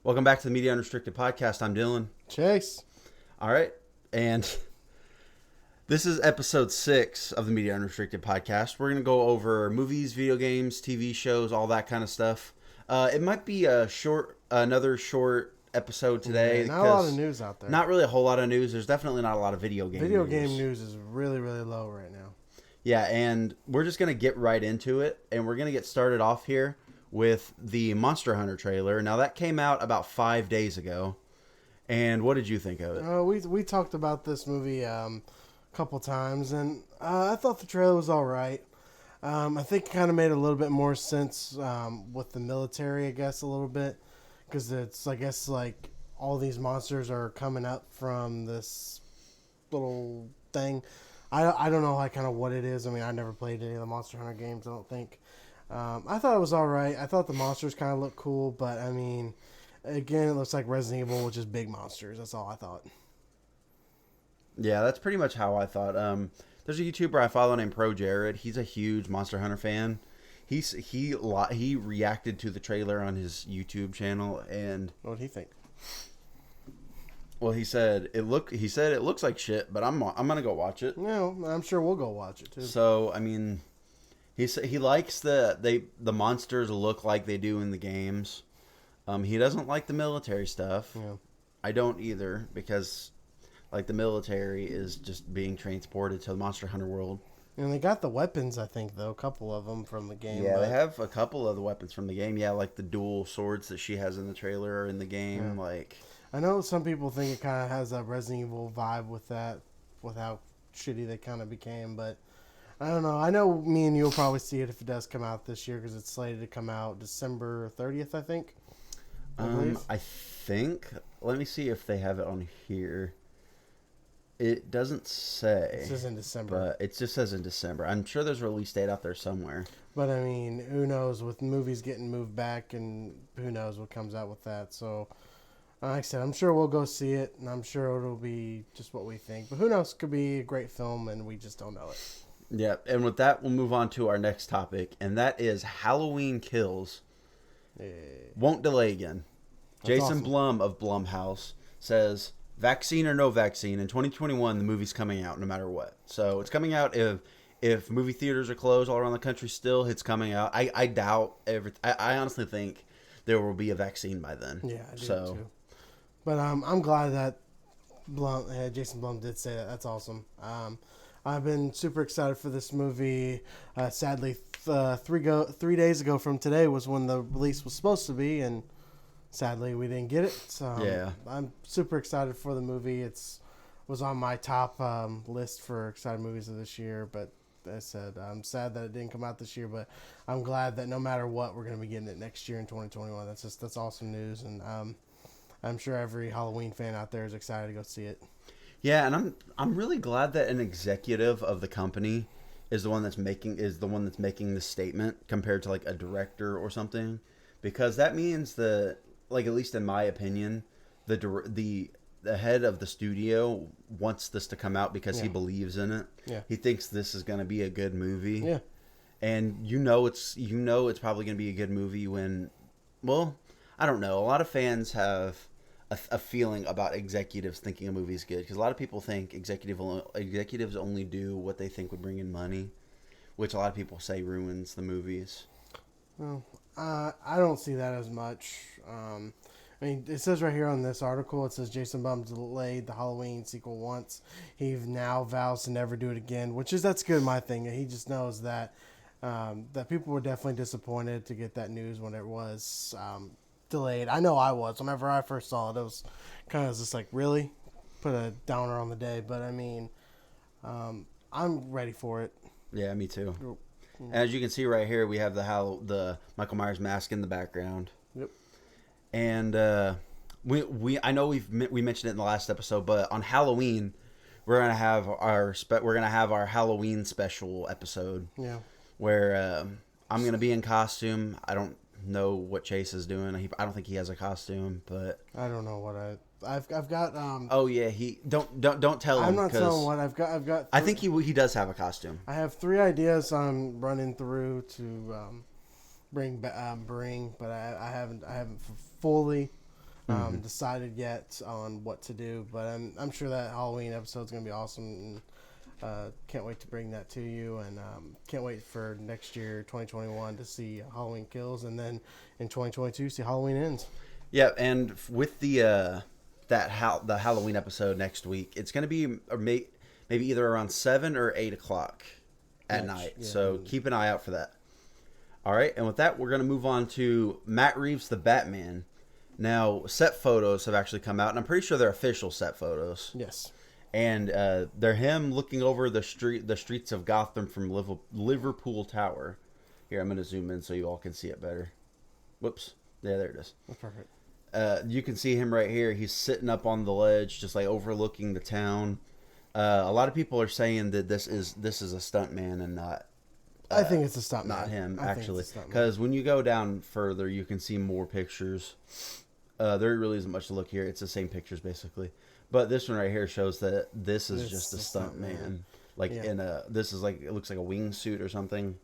Welcome back to the Media Unrestricted podcast. I'm Dylan. Chase. All right. And this is episode 6 of the Media Unrestricted podcast. We're going to go over movies, video games, TV shows, all that kind of stuff. It might be another short episode today. Not a lot of news out there. Not really a whole lot of news. There's definitely not a lot of video game news. Video game news is really, really low right now. Yeah, and we're just going to get right into it. And we're going to get started off here with the Monster Hunter trailer. Now, that came out about 5 days ago. And what did you think of it? We talked about this movie a couple times, and I thought the trailer was all right. I think it kind of made a little bit more sense with the military, I guess, a little bit. Because it's, I guess, like, all these monsters are coming up from this little thing. I don't know, like, kind of what it is. I mean, I never played any of the Monster Hunter games, I don't think. I thought it was all right. I thought the monsters kind of looked cool, but, I mean, again, it looks like Resident Evil with just big monsters. That's all I thought. Yeah, that's pretty much how I thought. There's a YouTuber I follow named Pro Jared. He's a huge Monster Hunter fan. He reacted to the trailer on his YouTube channel, and What did he think? well, he said it looks like shit, but I'm gonna go watch it. No, I'm sure we'll go watch it too. So I mean, he likes the monsters look like they do in the games. He doesn't like the military stuff. Yeah. I don't either, because like the military is just being transported to the Monster Hunter world. And they got the weapons, I think, though. A couple of them from the game. Yeah, they have a couple of the weapons from the game. Yeah, like the dual swords that she has in the trailer are in the game. Yeah. Like, I know some people think it kind of has a Resident Evil vibe with that, with how shitty they kind of became. But I don't know. I know me and you will probably see it if it does come out this year, because it's slated to come out December 30th, I think. I think. Let me see if they have it on here. It doesn't say. It says in December. But it just says in December. I'm sure there's a release date out there somewhere. But, I mean, who knows with movies getting moved back, and who knows what comes out with that. So, like I said, I'm sure we'll go see it, and I'm sure it'll be just what we think. But who knows? It could be a great film, and we just don't know it. Yeah, and with that, we'll move on to our next topic, and that is Halloween Kills. Won't delay again. That's Jason awesome. Blum of Blumhouse says, vaccine or no vaccine, in 2021, the movie's coming out no matter what. So it's coming out if movie theaters are closed all around the country still, it's coming out. I doubt I honestly think there will be a vaccine by then. Yeah, I do too. But I'm glad that Jason Blum did say that. That's awesome. I've been super excited for this movie. Sadly, 3 days ago from today was when the release was supposed to be, and sadly we didn't get it. So Yeah. I'm super excited for the movie. Was on my top list for excited movies of this year, but as I said, I'm sad that it didn't come out this year, but I'm glad that no matter what, we're going to be getting it next year in 2021. That's awesome news, and I'm sure every Halloween fan out there is excited to go see it. Yeah, and I'm really glad that an executive of the company is the one that's making this statement compared to like a director or something, because that means that, like, at least in my opinion, the head of the studio wants this to come out because he believes in it. Yeah. He thinks this is going to be a good movie. Yeah. And it's probably going to be a good movie when, well, I don't know. A lot of fans have a feeling about executives thinking a movie is good, because a lot of people think executives only do what they think would bring in money, which a lot of people say ruins the movies. Well, I don't see that as much. I mean, it says right here on this article, it says Jason Blum delayed the Halloween sequel once. He now vows to never do it again, that's good. My thing, he just knows that that people were definitely disappointed to get that news when it was delayed. I know I was. Whenever I first saw it, it was kind of just like, really? Put a downer on the day. But, I mean, I'm ready for it. Yeah, me too. As you can see right here, we have the Michael Myers mask in the background. Yep. And I know we mentioned it in the last episode, but on Halloween we're gonna have our Halloween special episode. Yeah. Where I'm gonna be in costume. I don't know what Chase is doing. I don't think he has a costume, but I don't know what I've got. Oh yeah, he don't tell him. I'm not telling what I've got. I think he does have a costume. I have 3 ideas I'm running through to bring, but I haven't fully decided yet on what to do, but I'm sure that Halloween episode's gonna be awesome. And, can't wait to bring that to you, and can't wait for next year, 2021, to see Halloween Kills, and then in 2022 see Halloween Ends. Yeah, and with the the Halloween episode next week, it's going to be maybe either around 7 or 8 o'clock at night. Yeah. So keep an eye out for that. All right, and with that, we're going to move on to Matt Reeves' The Batman. Now, set photos have actually come out, and I'm pretty sure they're official set photos. Yes. And they're him looking over the streets of Gotham from Liverpool Tower. Here, I'm going to zoom in so you all can see it better. Whoops. Yeah, there it is. That's perfect. You can see him right here. He's sitting up on the ledge, just like overlooking the town. A lot of people are saying that this is a stuntman and not. I think it's a stuntman. Not him, actually, because when you go down further, you can see more pictures. There really isn't much to look here. It's the same pictures basically, but this one right here shows that this is just a stuntman. Like this is like, it looks like a wingsuit or something.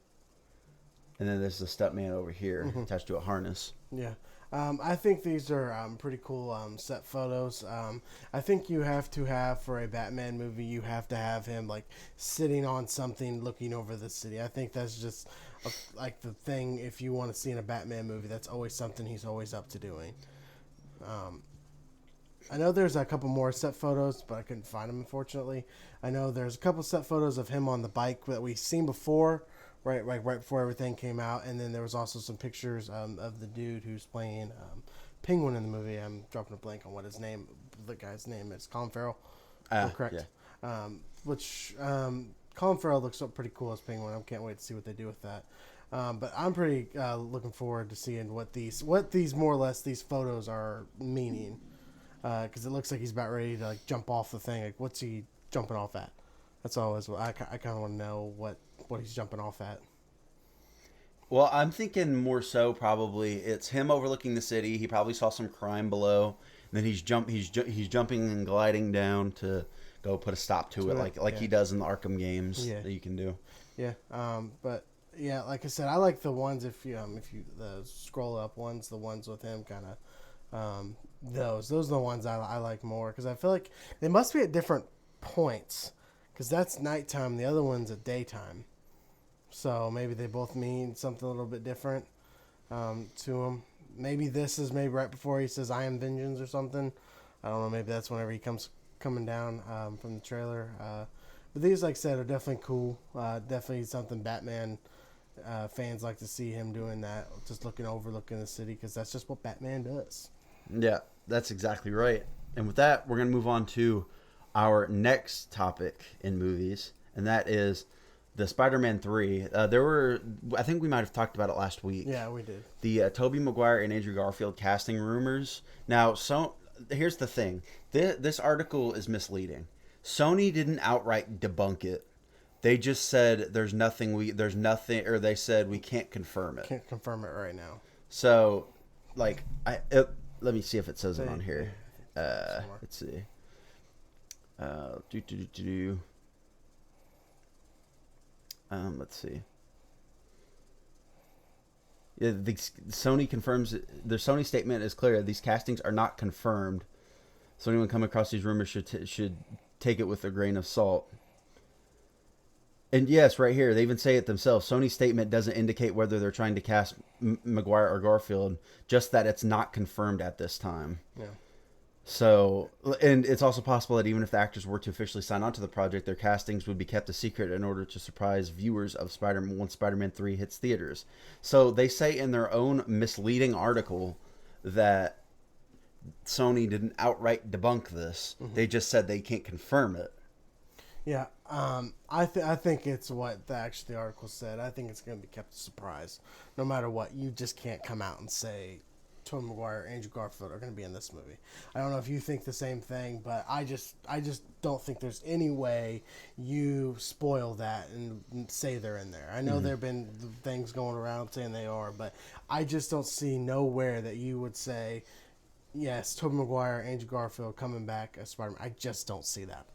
And then there's the stuntman over here attached to a harness. Yeah. I think these are pretty cool set photos. I think you have to have, for a Batman movie, you have to have him like sitting on something looking over the city. I think that's just like the thing, if you want to see in a Batman movie, that's always something he's always up to doing. I know there's a couple more set photos, but I couldn't find them, unfortunately. I know there's a couple set photos of him on the bike that we've seen before, right before everything came out, and then there was also some pictures of the dude who's playing Penguin in the movie. I'm dropping a blank on what the guy's name is. Colin Farrell. Correct. Yeah. Colin Farrell looks pretty cool as Penguin. I can't wait to see what they do with that. But I'm pretty looking forward to seeing what these more or less these photos are meaning, because it looks like he's about ready to like jump off the thing. Like, what's he jumping off at? That's always what I kind of want to know what he's jumping off at. Well, I'm thinking more so probably it's him overlooking the city. He probably saw some crime below, and then he's jumping and gliding down to go put a stop to it, like he does in the Arkham games that you can do. Yeah. But yeah, like I said, I like the ones if you the scroll up ones, the ones with him kind of those are the ones I like more, because I feel like they must be at different points, because that's nighttime, the other one's at daytime. So maybe they both mean something a little bit different to him. Maybe this is right before he says, "I am vengeance" or something. I don't know. Maybe that's whenever he coming down from the trailer. But these, like I said, are definitely cool. Definitely something Batman fans like to see him doing that, just overlooking the city, because that's just what Batman does. Yeah, that's exactly right. And with that, we're going to move on to our next topic in movies, and that is the Spider-Man 3. I think we might have talked about it last week. Yeah, we did. The Tobey Maguire and Andrew Garfield casting rumors. Now, here's the thing. This article is misleading. Sony didn't outright debunk it. They just said there's nothing, or they said we can't confirm it. Can't confirm it right now. So, like, let me see if it says it on here. Let's see. Let's see. Yeah, Sony confirms the Sony statement is clear. These castings are not confirmed, so anyone coming across these rumors should take it with a grain of salt. And yes, right here, they even say it themselves. Sony's statement doesn't indicate whether they're trying to cast Maguire or Garfield, just that it's not confirmed at this time. Yeah. So, and it's also possible that even if the actors were to officially sign on to the project, their castings would be kept a secret in order to surprise viewers of Spider-Man once Spider-Man 3 hits theaters. So they say in their own misleading article that Sony didn't outright debunk this. Mm-hmm. They just said they can't confirm it. Yeah, I think it's what the article said. I think it's going to be kept a surprise. No matter what, you just can't come out and say Tobey Maguire and Andrew Garfield are going to be in this movie. I don't know if you think the same thing, but I just don't think there's any way you spoil that and say they're in there. I know there have been things going around saying they are, but I just don't see nowhere that you would say, yes, Tobey Maguire, Andrew Garfield coming back as Spider-Man. I just don't see that.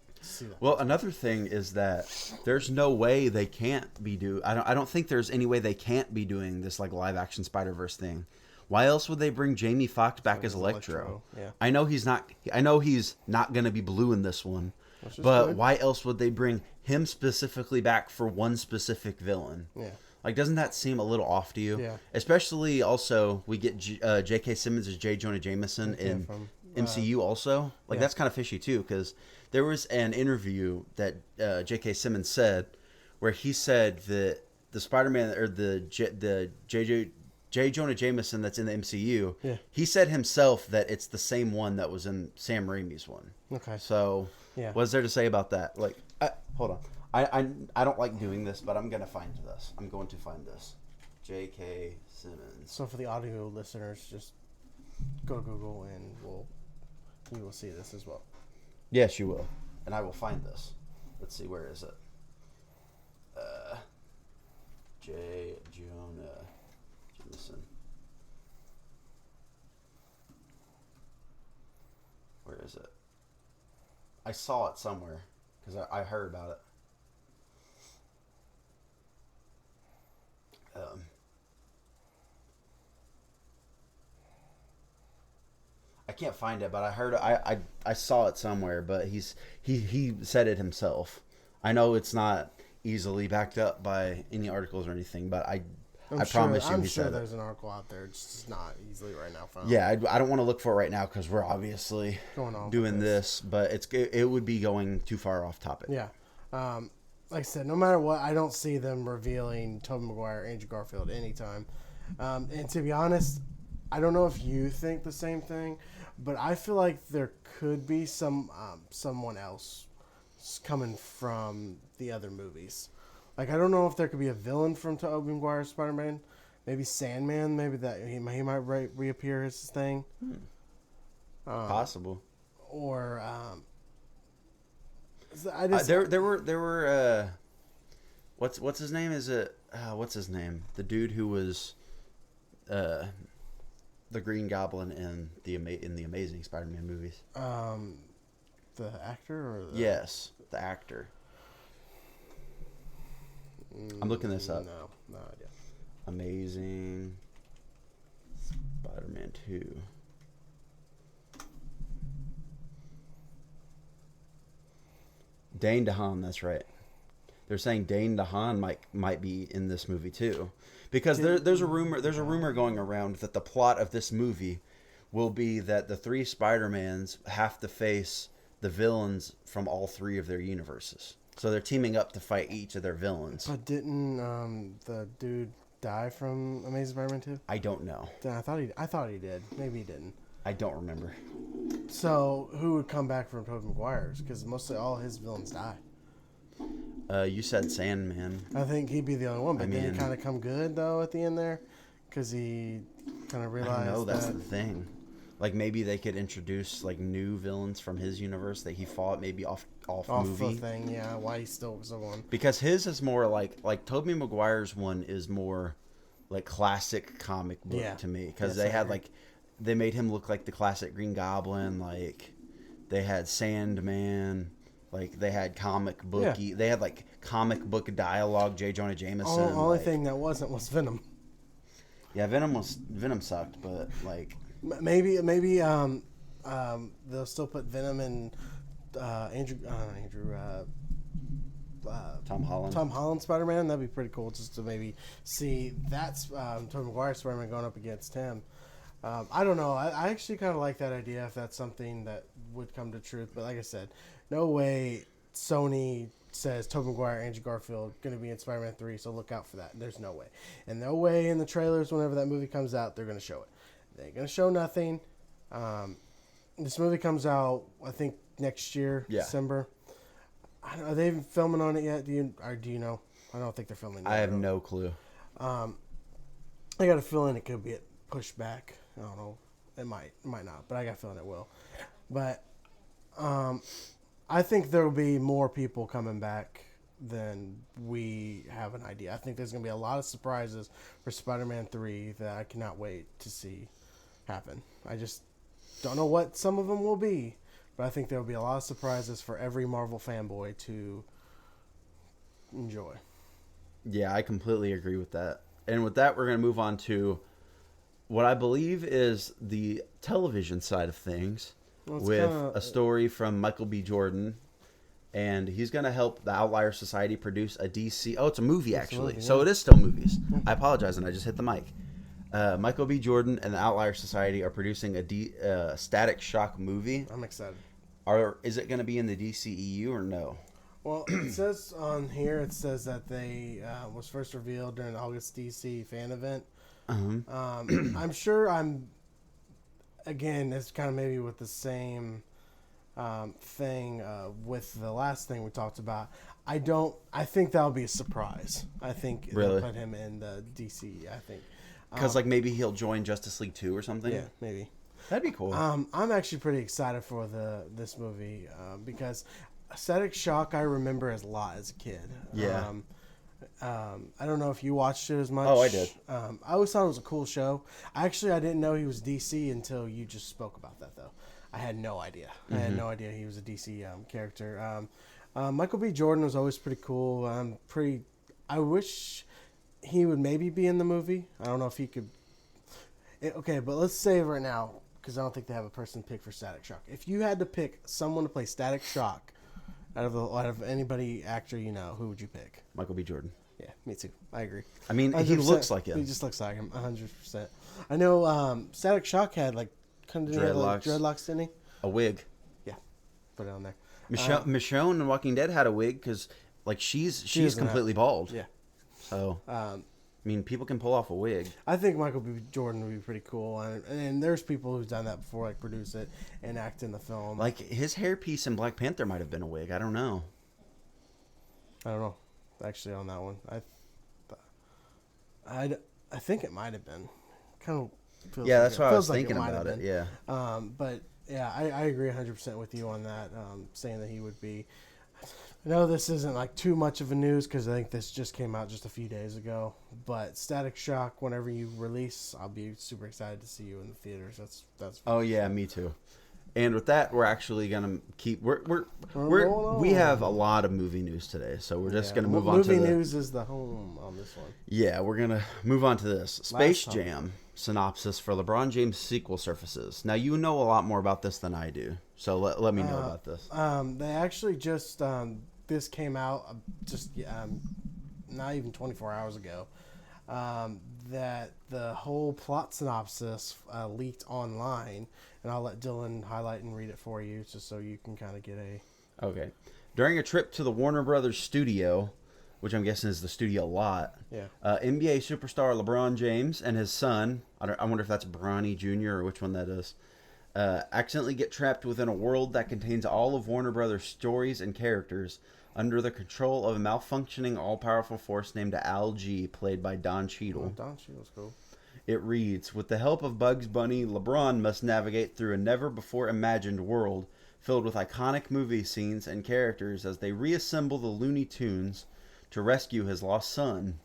Well, another thing is that there's no way they can't be I don't think there's any way they can't be doing this like live action Spider-Verse thing. Why else would they bring Jamie Foxx back as Electro? I know he's not. I know he's not going to be blue in this one, but good. Why else would they bring him specifically back for one specific villain? Yeah. Like, doesn't that seem a little off to you? Yeah. Especially also, we get J.K. Simmons as J. Jonah Jameson in MCU also. Like, that's kind of fishy too, because there was an interview that J.K. Simmons said where he said that the Spider-Man or the J. Jonah Jameson that's in the MCU, he said himself that it's the same one that was in Sam Raimi's one. Okay. So, what's there to say about that? Like, hold on. I don't like doing this, but I'm going to find this. I'm going to find this. J.K. Simmons. So for the audio listeners, just go to Google and you will see this as well. Yes, you will. And I will find this. Let's see, where is it? J. Jonah Jameson. Where is it? I saw it somewhere because I heard about it. I can't find it, but I heard I saw it somewhere. But he said it himself. I know it's not easily backed up by any articles or anything, but I promise you, I'm sure there's an article out there. It's just not easily right now found. Yeah, I don't want to look for it right now because we're obviously doing this, but it would be going too far off topic. Yeah. Like I said, no matter what, I don't see them revealing Tobey Maguire, Andrew Garfield anytime. And to be honest, I don't know if you think the same thing, but I feel like there could be someone else coming from the other movies. Like, I don't know if there could be a villain from Tobey Maguire's Spider-Man. Maybe Sandman. Maybe that he might reappear as his thing. Possible. Or there were what's his name? Is it what's his name? The dude who was the Green Goblin in the Amazing Spider-Man movies. The actor or yes, the actor. I'm looking this up. No idea. Amazing Spider-Man 2. Dane DeHaan, that's right. They're saying Dane DeHaan might be in this movie too, because there's a rumor going around that the plot of this movie will be that the three Spider-Mans have to face the villains from all three of their universes. So they're teaming up to fight each of their villains. But didn't the dude die from Amazing Spider-Man 2? I don't know. I thought he did. Maybe he didn't. I don't remember. So who would come back from Tobey Maguire's? Because mostly all his villains die. You said Sandman. I think he'd be the only one, but didn't he kind of come good though at the end there? Because he kind of realized. I know that's the thing. Like, maybe they could introduce like new villains from his universe that he fought maybe off movie. The thing, yeah. Why he's still going? Because his is more like Tobey Maguire's one is more like classic comic book to me. Because they made him look like the classic Green Goblin. Like, they had Sandman. Like, they had comic booky. They had like comic book dialogue. J. Jonah Jameson. The only thing that wasn't was Venom. Yeah, Venom sucked, but like. Maybe they'll still put Venom in Tom Holland Spider-Man. That'd be pretty cool just to maybe see that's Tobey Maguire Spider-Man going up against him. I don't know. I actually kind of like that idea if that's something that would come to truth. But like I said, no way Sony says Tobey Maguire, Andrew Garfield going to be in Spider-Man 3, so look out for that. There's no way. And no way in the trailers whenever that movie comes out they're going to show it. They ain't going to show nothing. This movie comes out, I think, next year, December. Are they even filming on it yet? Do you know? I don't think they're filming. I have no clue. I got a feeling it could be pushed back. I don't know. It might not, but I got a feeling it will. But I think there will be more people coming back than we have an idea. I think there's going to be a lot of surprises for Spider-Man 3 that I cannot wait to see happen. I just don't know what some of them will be, but I think there will be a lot of surprises for every Marvel fanboy to enjoy. Yeah, I completely agree with that. And with that, we're going to move on to what I believe is the television side of things, Well, it's with kinda, a story from Michael B. Jordan, and he's going to help the Outlier Society produce a DC. Oh, it's a movie It's a actually, movie, so yeah. it is still movies. I apologize, and I just hit the mic. Michael B. Jordan and the Outlier Society are producing a Static Shock movie. I'm excited. Is it going to be in the DCEU or no? Well, it says on here, it says that they was first revealed during the August DC fan event. I'm sure again, it's kind of maybe with the same thing with the last thing we talked about. I think that'll be a surprise. I think Really? they'll put him in the DC. I think. Because like maybe he'll join Justice League 2 or something. Yeah, maybe. That'd be cool. I'm actually pretty excited for this movie because Static Shock I remember as a lot as a kid. Yeah. I don't know if you watched it as much. Oh, I did. I always thought it was a cool show. I didn't know he was DC until you just spoke about that, though. I had no idea. I had no idea he was a DC character. Michael B. Jordan was always pretty cool. I wish he would maybe be in the movie. I don't know if he could. Okay, but let's say right now, because I don't think they have a person pick for Static Shock. If you had to pick someone to play Static Shock out of anybody actor you know, who would you pick? Michael B. Jordan. Yeah, me too. I agree. I mean, he 100%. looks like him. He just looks like him, 100%. I know Static Shock had kind of dreadlocks, didn't he? A wig. Yeah, put it on there. Michonne in Walking Dead had a wig because like she's completely bald. Yeah. So I mean, people can pull off a wig. I think Michael B. Jordan would be pretty cool, and there's people who've done that before, like produce it and act in the film. Like his hairpiece in Black Panther might have been a wig. I don't know. I don't know, actually, on that one. I think it might have been. Kind of feels Yeah, like that's why I was like thinking might about have it. been. Yeah. But yeah, I agree 100% with you on that. Saying that he would be. I know this isn't like too much of a news because I think this just came out just a few days ago. But Static Shock, whenever you release, I'll be super excited to see you in the theaters. That's. Oh yeah, me too. And with that, we're actually gonna keep. We have a lot of movie news today, so we're just gonna move on to movie news is the home on this one. Yeah, we're gonna move on to this Space Jam synopsis for LeBron James sequel surfaces. Now you know a lot more about this than I do, so let me know about this. They actually just this came out just not even 24 hours ago. That the whole plot synopsis leaked online, and I'll let Dylan highlight and read it for you, just so you can kind of get a. Okay. During a trip to the Warner Brothers studio, which I'm guessing is the studio lot, NBA superstar LeBron James and his son, I wonder if that's Bronny Jr. or which one that is, accidentally get trapped within a world that contains all of Warner Brothers' stories and characters under the control of a malfunctioning all-powerful force named Al G, played by Don Cheadle. Don Cheadle's cool. It reads, with the help of Bugs Bunny, LeBron must navigate through a never-before-imagined world filled with iconic movie scenes and characters as they reassemble the Looney Tunes to rescue his lost son.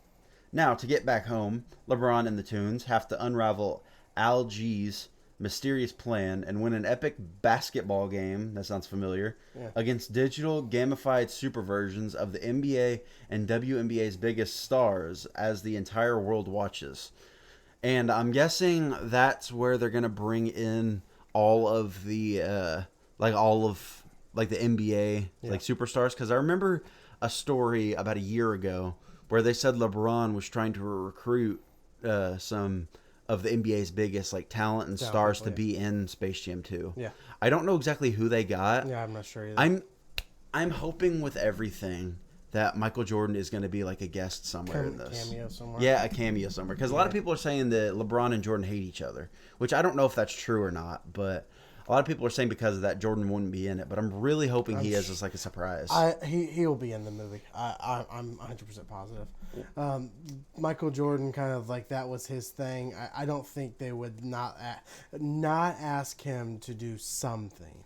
Now, to get back home, LeBron and the Tunes have to unravel Al G's mysterious plan and win an epic basketball game, that sounds familiar, against digital gamified super versions of the NBA and WNBA's biggest stars as the entire world watches. And I'm guessing that's where they're going to bring in all of the the NBA like superstars, because I remember a story about a year ago where they said LeBron was trying to recruit some of the NBA's biggest like talent and stars to be in Space Jam 2. Yeah. I don't know exactly who they got. Yeah, I'm not sure either. I'm hoping with everything that Michael Jordan is going to be like a guest somewhere in this. Cameo somewhere. Yeah, a cameo somewhere. Because a lot of people are saying that LeBron and Jordan hate each other, which I don't know if that's true or not, but a lot of people are saying because of that Jordan wouldn't be in it. But I'm really hoping he is just like a surprise. He will be in the movie. I'm 100% positive. Michael Jordan kind of like that was his thing. I don't think they would not ask him to do something.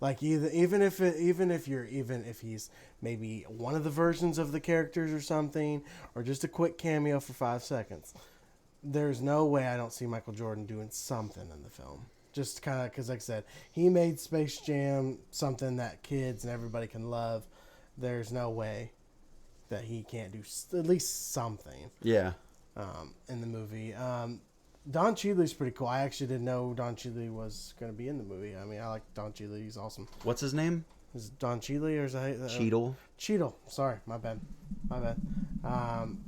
Like even if he's maybe one of the versions of the characters or something, or just a quick cameo for 5 seconds, there's no way I don't see Michael Jordan doing something in the film. Just kind of because, like I said, he made Space Jam something that kids and everybody can love. There's no way that he can't do at least something. Yeah. In the movie. Don Cheadle's pretty cool. I actually didn't know Don Cheadle was going to be in the movie. I mean, I like Don Cheadle. He's awesome. What's his name? Is it Don Cheadle or is that Cheadle. Cheadle? Sorry, my bad. My bad. Um,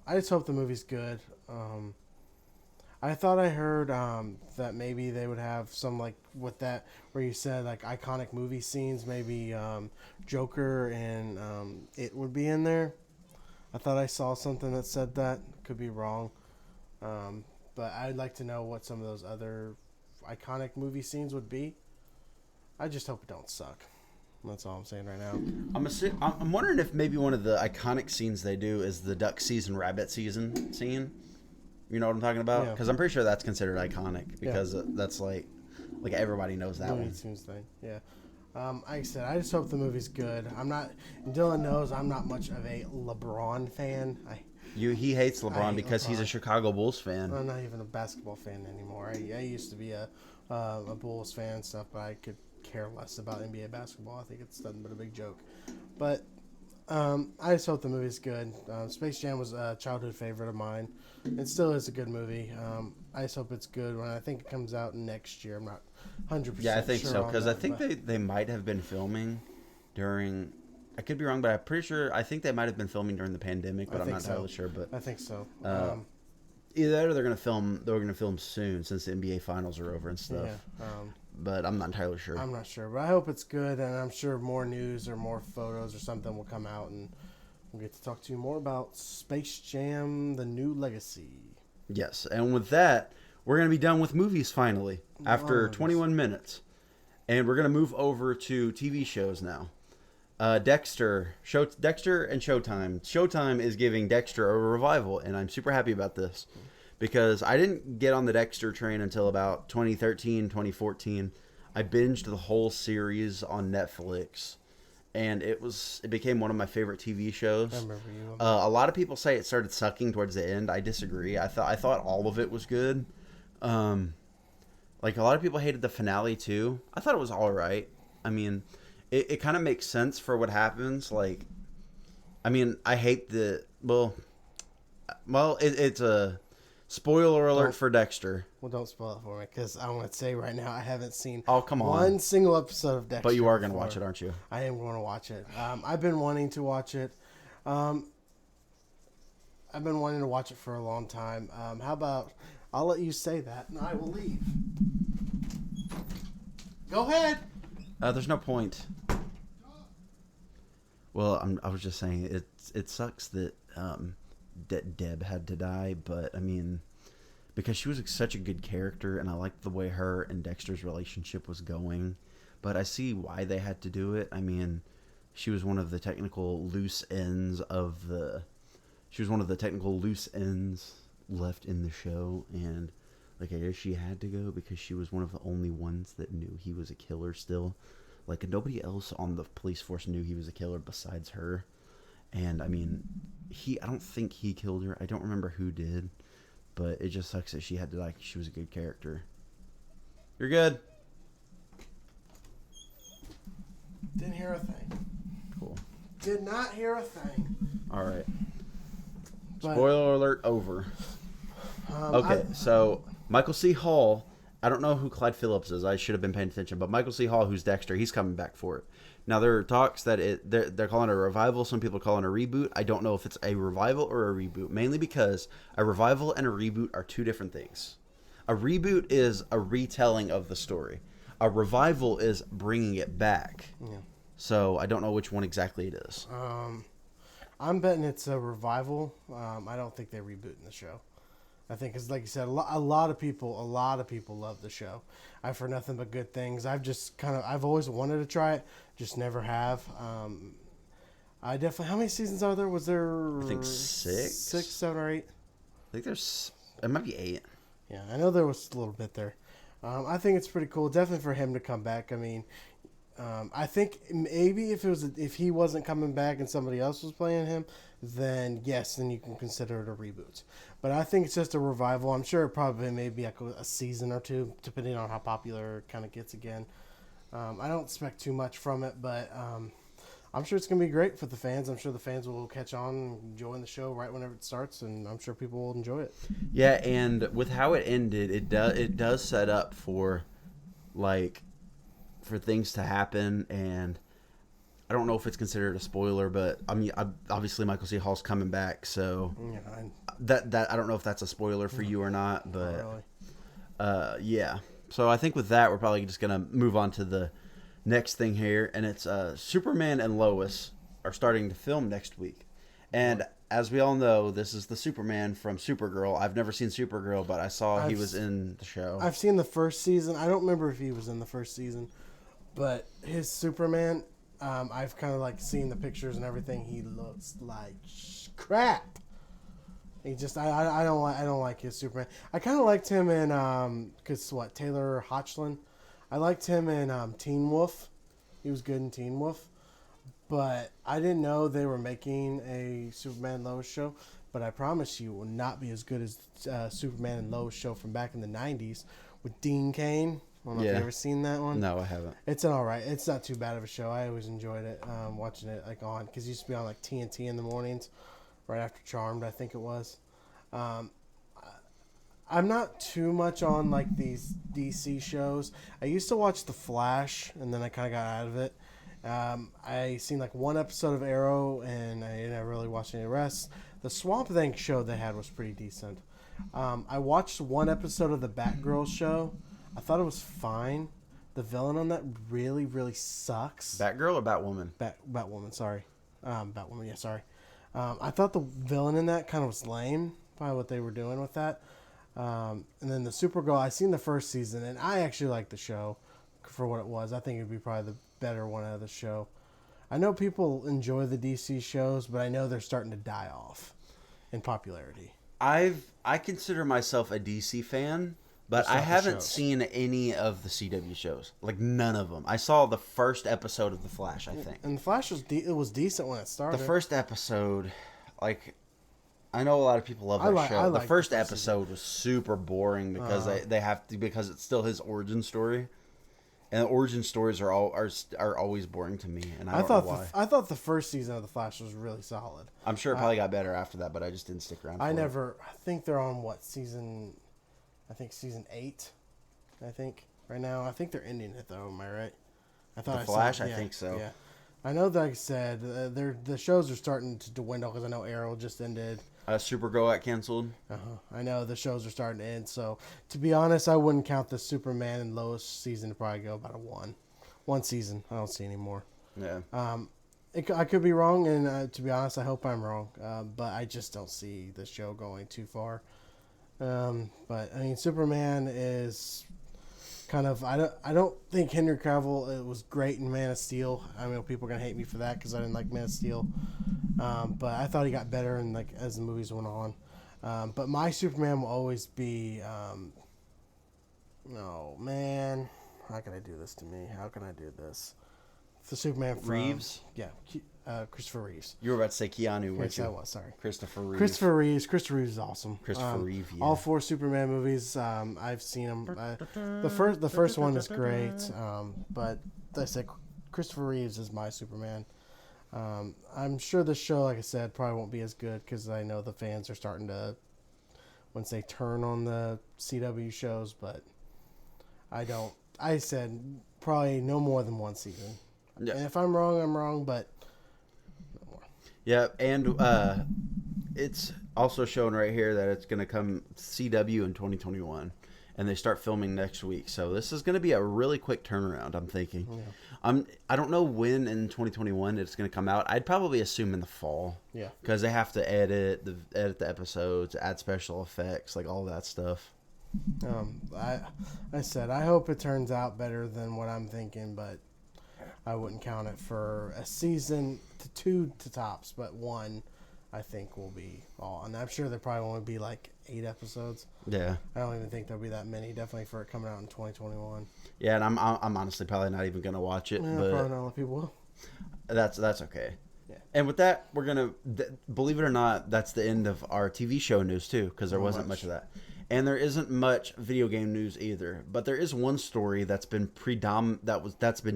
I just hope the movie's good. I thought I heard that maybe they would have some like with that where you said like iconic movie scenes. Maybe Joker and it would be in there. I thought I saw something that said that. Could be wrong. But I'd like to know what some of those other iconic movie scenes would be. I just hope it don't suck. That's all I'm saying right now. I'm wondering if maybe one of the iconic scenes they do is the duck season, rabbit season scene. You know what I'm talking about? Because I'm pretty sure that's considered iconic because that's like everybody knows that one. Thing. Yeah. Like I said, I just hope the movie's good. Dylan knows I'm not much of a LeBron fan. He hates LeBron because LeBron. He's a Chicago Bulls fan. I'm not even a basketball fan anymore. I used to be a Bulls fan and stuff, but I could care less about NBA basketball. I think it's nothing but a big joke. But I just hope the movie's good. Space Jam was a childhood favorite of mine. It still is a good movie. I just hope it's good. When I think it comes out next year, I'm not 100% Yeah, I think sure so because I think but they might have been filming during. I could be wrong, but I'm pretty sure. I think they might have been filming during the pandemic, but I'm not entirely sure. But I think so. Either that or they're gonna film. They're gonna film soon since the NBA finals are over and stuff. Yeah. But I'm not entirely sure. I'm not sure, but I hope it's good, and I'm sure more news or more photos or something will come out, and we'll get to talk to you more about Space Jam: The New Legacy. Yes, and with that, we're gonna be done with movies finally after 21 minutes, and we're gonna move over to TV shows now. Dexter and Showtime. Showtime is giving Dexter a revival, and I'm super happy about this because I didn't get on the Dexter train until about 2013, 2014. I binged the whole series on Netflix, and it became one of my favorite TV shows. I remember you. A lot of people say it started sucking towards the end. I disagree. I thought all of it was good. Like a lot of people hated the finale too. I thought it was all right. I mean, it kind of makes sense for what happens. Like, I mean, I hate it's a spoiler alert for Dexter. Well, don't spoil it for me because I want to say right now I haven't seen come on. one single episode of Dexter. But you are going to watch it, aren't you? I am going to watch it. I've been wanting to watch it. I've been wanting to watch it for a long time. How about I'll let you say that and I will leave. Go ahead. There's no point. Well, I was just saying it sucks that Deb had to die, but I mean, because she was such a good character, and I liked the way her and Dexter's relationship was going. But I see why they had to do it. I mean, she was one of the technical loose ends left in the show, and like I guess she had to go because she was one of the only ones that knew he was a killer still. Like nobody else on the police force knew he was a killer besides her. And I mean, I don't think he killed her. I don't remember who did, but it just sucks that she had to die. She was a good character. You're good. Didn't hear a thing. Cool. Did not hear a thing. All right. But, spoiler alert over. Okay, so Michael C. Hall. I don't know who Clyde Phillips is. I should have been paying attention. But Michael C. Hall, who's Dexter, he's coming back for it. Now, there are talks that they're calling it a revival. Some people are calling it a reboot. I don't know if it's a revival or a reboot, mainly because a revival and a reboot are two different things. A reboot is a retelling of the story. A revival is bringing it back. Yeah. So I don't know which one exactly it is. I'm betting it's a revival. I don't think they're rebooting the show. I think, because like you said, a lot of people love the show. I've heard nothing but good things. I've always wanted to try it, just never have. I definitely. How many seasons are there? Was there? I think 6, 7, or 8. I think it might be 8. Yeah, I know there was a little bit there. I think it's pretty cool. Definitely for him to come back. I mean, I think maybe if he wasn't coming back and somebody else was playing him, then yes, then you can consider it a reboot. But I think it's just a revival. I'm sure it probably maybe like a season or two, depending on how popular it kind of gets again. I don't expect too much from it, but I'm sure it's going to be great for the fans. I'm sure the fans will catch on and join the show right whenever it starts, and I'm sure people will enjoy it. Yeah, and with how it ended, it does set up for like for things to happen, and I don't know if it's considered a spoiler, but I mean, obviously Michael C. Hall's coming back, so Yeah, that I don't know if that's a spoiler for you or not, not but really. yeah. So I think with that, we're probably just gonna move on to the next thing here, and it's Superman and Lois are starting to film next week, and as we all know, this is the Superman from Supergirl. I've never seen Supergirl, but I saw he was in the show. I've seen the first season. I don't remember if he was in the first season, but his Superman, I've kind of like seen the pictures and everything. He looks like crap. He just I don't like his Superman. I kind of liked him in Taylor Hoechlin. I liked him in Teen Wolf. He was good in Teen Wolf, but I didn't know they were making a Superman Lois show. But I promise you, it will not be as good as Superman and Lois show from back in the '90s with Dean Cain. I don't know if you've ever seen that one. No, I haven't. It's all right. It's not too bad of a show. I always enjoyed it, watching it like on because it used to be on like TNT in the mornings, right after Charmed, I think it was. I'm not too much on like these DC shows. I used to watch The Flash, and then I kind of got out of it. I seen like one episode of Arrow, and I didn't really watch any of the rest. The Swamp Thing show they had was pretty decent. I watched one episode of the Batgirl show. I thought it was fine. The villain on that really, really sucks. Batgirl or Batwoman? Batwoman, sorry. Batwoman, yeah, sorry. I thought the villain in that kind of was lame by what they were doing with that. And then the Supergirl, I seen the first season, and I actually liked the show for what it was. I think it'd be probably the better one out of the show. I know people enjoy the DC shows, but I know they're starting to die off in popularity. I consider myself a DC fan, but I haven't seen any of the CW shows. Like none of them. I saw the first episode of The Flash, I think. And The Flash was it was decent when it started. The first episode, like, I know a lot of people love that show. The first episode was super boring because they have to, because it's still his origin story. And origin stories are always boring to me, and I don't know why. I thought the first season of The Flash was really solid. I'm sure it probably got better after that, but I just didn't stick around. I think they're on what season? I think season 8. I think right now. I think they're ending it though. Am I right? I thought The Flash. I think so. Yeah, I know. Like I said, the shows are starting to dwindle because I know Arrow just ended. Supergirl got canceled. I know the shows are starting to end. So to be honest, I wouldn't count the Superman and Lois season to probably go about one season. I don't see any more. Yeah. I could be wrong, and to be honest, I hope I'm wrong. But I just don't see the show going too far. But I mean, Superman is kind of. I don't think Henry Cavill was great in Man of Steel. I mean, people are gonna hate me for that because I didn't like Man of Steel. But I thought he got better and like as the movies went on. But my Superman will always be. Oh man, how can I do this to me? How can I do this? The Superman from Reeves. Yeah, Christopher Reeves. You were about to say Keanu, weren't Yes, I you? was. Sorry, Christopher Reeves. Christopher Reeves is awesome. Christopher Reeve. Yeah. All 4 Superman movies, I've seen them. The first one is great, but like I said, Christopher Reeves is my Superman. I'm sure the show, like I said, probably won't be as good because I know the fans are starting to, once they turn on the CW shows, but I said probably no more than one season. Yeah. And if I'm wrong, I'm wrong, but no more. Yeah, and it's also showing right here that it's going to come CW in 2021, and they start filming next week. So this is going to be a really quick turnaround, I'm thinking. Yeah. I don't know when in 2021 it's going to come out. I'd probably assume in the fall. Yeah. Because they have to edit the episodes, add special effects, like all that stuff. I said I hope it turns out better than what I'm thinking, but I wouldn't count it for a season to 2 to tops, but 1 I think will be all. And I'm sure there probably won't be like 8 episodes. Yeah. I don't even think there'll be that many, definitely for it coming out in 2021. Yeah, and I'm honestly probably not even going to watch it. Yeah, but probably not a lot of people will. That's okay. Yeah. And with that, we're going to, believe it or not, that's the end of our TV show news too, because there wasn't much of that. And there isn't much video game news either, but there is one story that's been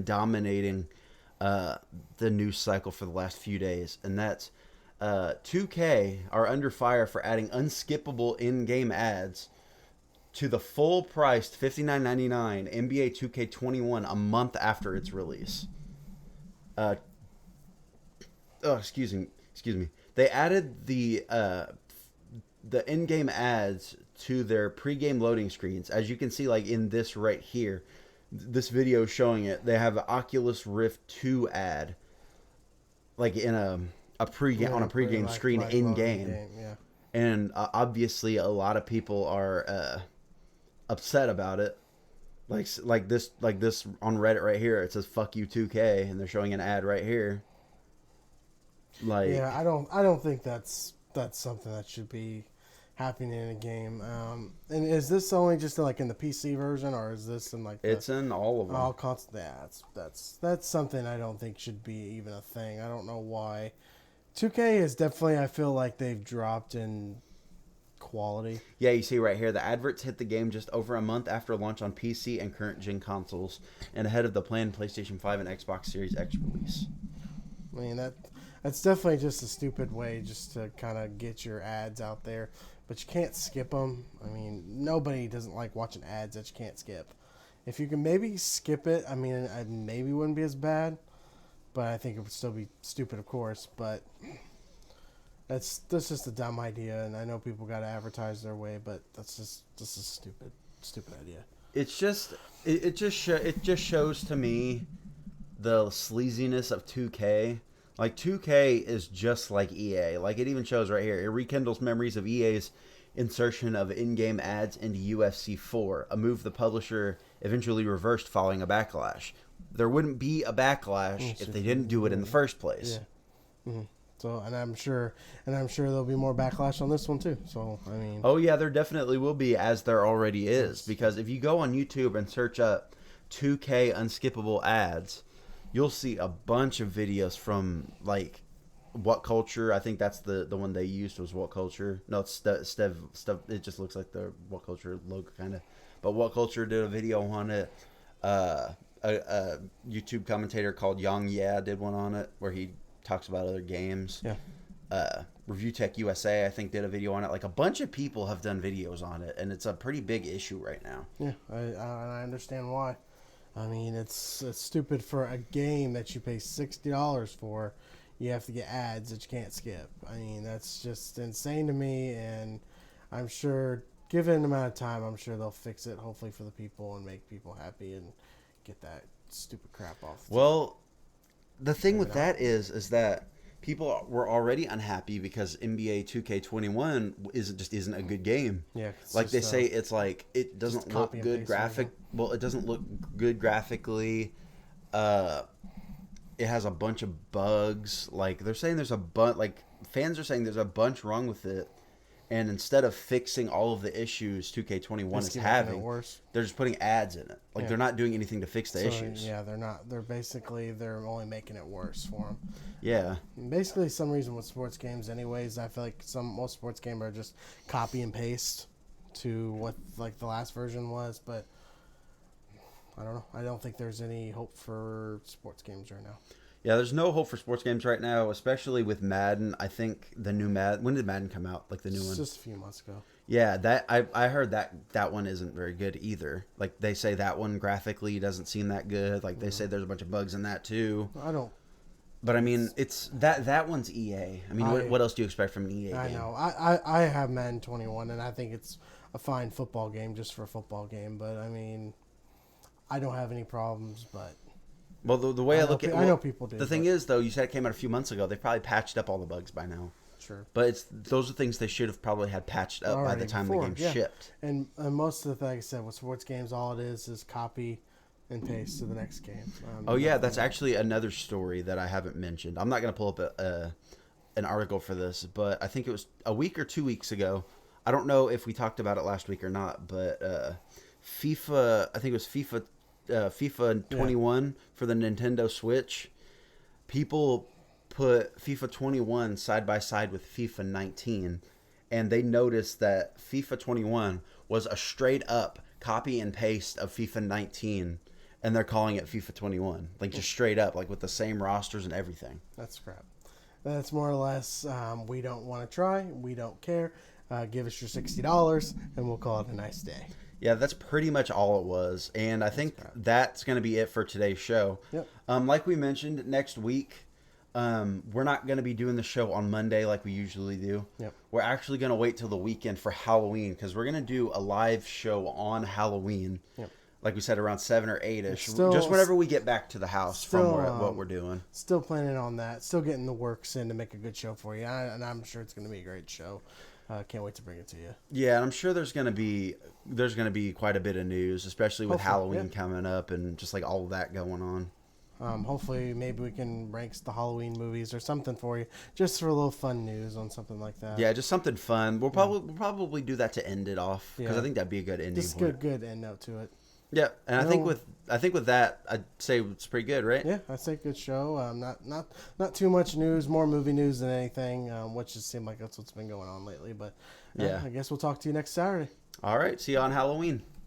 dominating the news cycle for the last few days, and that's 2K are under fire for adding unskippable in-game ads to the full-priced $59.99 NBA 2K21 a month after its release. Excuse me. They added the in-game ads to their pre-game loading screens, as you can see, like in this right here. This video showing it. They have an Oculus Rift 2 ad, like in a pre-game on a pre-game screen in game. Yeah. And obviously, a lot of people are upset about it. Like this on Reddit right here. It says "fuck you 2K," and they're showing an ad right here. Like, Yeah, I don't think that's something that should be happening in a game. And is this only just like in the PC version, or is this in like it's in all of them. all constant? Yeah, that's something I don't think should be even a thing. I don't know why. 2K is definitely, I feel like they've dropped in quality. Yeah, you see right here, the adverts hit the game just over a month after launch on PC and current gen consoles, and ahead of the planned PlayStation 5 and Xbox Series X release. I mean, that's definitely just a stupid way just to kind of get your ads out there, but you can't skip them. I mean, nobody doesn't like watching ads that you can't skip. If you can maybe skip it, I mean, it maybe wouldn't be as bad, but I think it would still be stupid, of course. But that's just a dumb idea, and I know people got to advertise their way, but this is stupid idea. It's just it just shows to me the sleaziness of 2K. Like 2K is just like EA. Like it even shows right here. It rekindles memories of EA's insertion of in-game ads into UFC 4, a move the publisher eventually reversed following a backlash. There wouldn't be a backlash if they didn't do it in the first place. Yeah. Mm-hmm. So, and I'm sure there'll be more backlash on this one too. So, I mean, oh yeah, there definitely will be, as there already is. Because if you go on YouTube and search up 2K unskippable ads, you'll see a bunch of videos from like What Culture. I think that's the one they used was What Culture. No, it's Stev. It just looks like the What Culture logo kind of. But What Culture did a video on it. A YouTube commentator called Yang Yeah did one on it where he talks about other games. Yeah. Review Tech USA, I think, did a video on it. Like a bunch of people have done videos on it, and it's a pretty big issue right now. Yeah, I understand why. I mean, it's stupid for a game that you pay $60 for. You have to get ads that you can't skip. I mean, that's just insane to me, and I'm sure, given an amount of time, I'm sure they'll fix it, hopefully for the people, and make people happy and get that stupid crap off. Well, the thing with that is that people were already unhappy because NBA 2K21 isn't a good game. Yeah, like they say, it's like it doesn't look good graphic. Well, it doesn't look good graphically. It has a bunch of bugs. Like they're saying, there's a bunch. Like fans are saying, there's a bunch wrong with it. And instead of fixing all of the issues 2K21 is having, they're just putting ads in it. Like they're not doing anything to fix the issues. Yeah, they're not. They're only making it worse for them. Yeah. Basically, some reason with sports games, anyways, I feel like most sports games are just copy and paste to what like the last version was. But I don't know. I don't think there's any hope for sports games right now. Yeah, there's no hope for sports games right now, especially with Madden. I think the new Madden. When did Madden come out? Like the new one? Just a few months ago. Yeah, that I heard that one isn't very good either. Like they say that one graphically doesn't seem that good. Like they say there's a bunch of bugs in that too. I don't. But I mean, it's that one's EA. I mean, what else do you expect from an EA game? I know. I have Madden 21, and I think it's a fine football game just for a football game. But I mean, I don't have any problems. But well, the way I look at it, I know people do. The thing is, though, you said it came out a few months ago. They've probably patched up all the bugs by now. Sure. But those are things they should have probably had patched up by the time the game shipped. And most of the things I said with sports games, all it is copy and paste to the next game. Oh yeah, that's actually another story that I haven't mentioned. I'm not going to pull up an article for this, but I think it was a week or 2 weeks ago. I don't know if we talked about it last week or not, but FIFA, I think it was FIFA 21 for the Nintendo Switch. People put FIFA 21 side by side with FIFA 19, and they noticed that FIFA 21 was a straight up copy and paste of FIFA 19. and they're calling it FIFA 21, like just straight up, like with the same rosters and everything. That's crap. That's more or less, we don't want to try. We don't care. Give us your $60 and we'll call it a nice day. Yeah, that's pretty much all it was. And I think that's going to be it for today's show. Yep. Like we mentioned, next week, we're not going to be doing the show on Monday like we usually do. Yep. We're actually going to wait till the weekend for Halloween because we're going to do a live show on Halloween. Yep. Like we said, around 7 or 8-ish. Still, just whenever we get back to the house still, from what we're doing. Still planning on that. Still getting the works in to make a good show for you. And I'm sure it's going to be a great show. Can't wait to bring it to you. Yeah, and I'm sure there's gonna be quite a bit of news, especially with Hopefully, Halloween coming up and just like all of that going on. Hopefully, maybe we can rank the Halloween movies or something for you, just for a little fun news on something like that. Yeah, just something fun. We'll probably do that to end it off because Yeah. I think that'd be a good ending. Just point. good end note to it. Yeah, and I think with that, I'd say it's pretty good, right? Yeah, I'd say good show. Not too much news, more movie news than anything, which just seemed like that's what's been going on lately. But Yeah. I guess we'll talk to you next Saturday. All right, see you on Halloween.